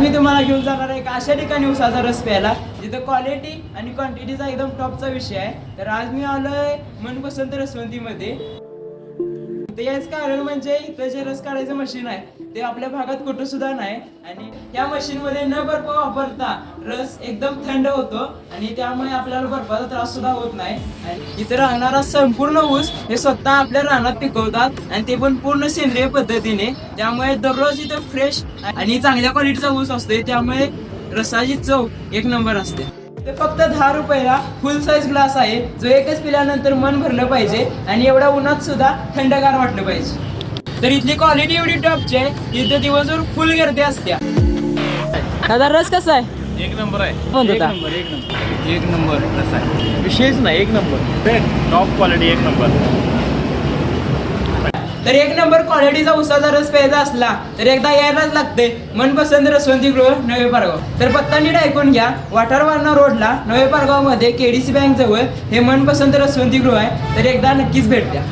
आज मी तुम्हाला घेऊन जाणार आहे एका अशा ठिकाणी उसाचा रस प्यायला जिथं क्वालिटी आणि क्वांटिटीचा एकदम टॉपचा विषय आहे. तर आज मी आलोय मनपसंत रसवंतीमध्ये. ते याच कारण म्हणजे इथं जे रस काढायचं मशीन आहे ते आपल्या भागात कुठं सुद्धा नाही आणि या मशीन मध्ये न बर्फ वापरता रस एकदम थंड होतो आणि त्यामुळे आपल्याला बर्फाचा त्रास सुद्धा होत नाही. आणि इथं राहणारा संपूर्ण ऊस हे स्वतः आपल्या रानात पिकवतात आणि ते पण पूर्ण सेंद्रिय पद्धतीने. त्यामुळे दररोज इथं फ्रेश आणि चांगल्या क्वालिटीचा ऊस असतोय त्यामुळे रसाची चव एक नंबर असते. ते फक्त 10 रुपयाला फुल साईज ग्लास आहे जो एकच पिल्यानंतर मन भरलं पाहिजे आणि एवढ्या उन्हात सुद्धा थंडगार वाटलं पाहिजे. तर इथली क्वालिटी एवढी टॉपची आहे इथं दिवसभर फुल गर्दी असत्या. दादा रस कसा आहे? एक नंबर आहे. एक नंबर रस आहे, विशेष नाही, एक नंबर टॉप क्वालिटी, एक नंबर. तर एक नंबर क्वालिटीचा उसाचा रस प्यायचा असला तर एकदा यायलाच लागते मनपसंत रसवंतीगृह नवे पारगाव. तर पत्ता नीट ऐकून घ्या. वाठार वारणा रोडला नवे पारगाव मध्ये केडीसी बँक जवळ हे मनपसंत रसवंतीगृह आहे. तर एकदा नक्कीच भेट द्या.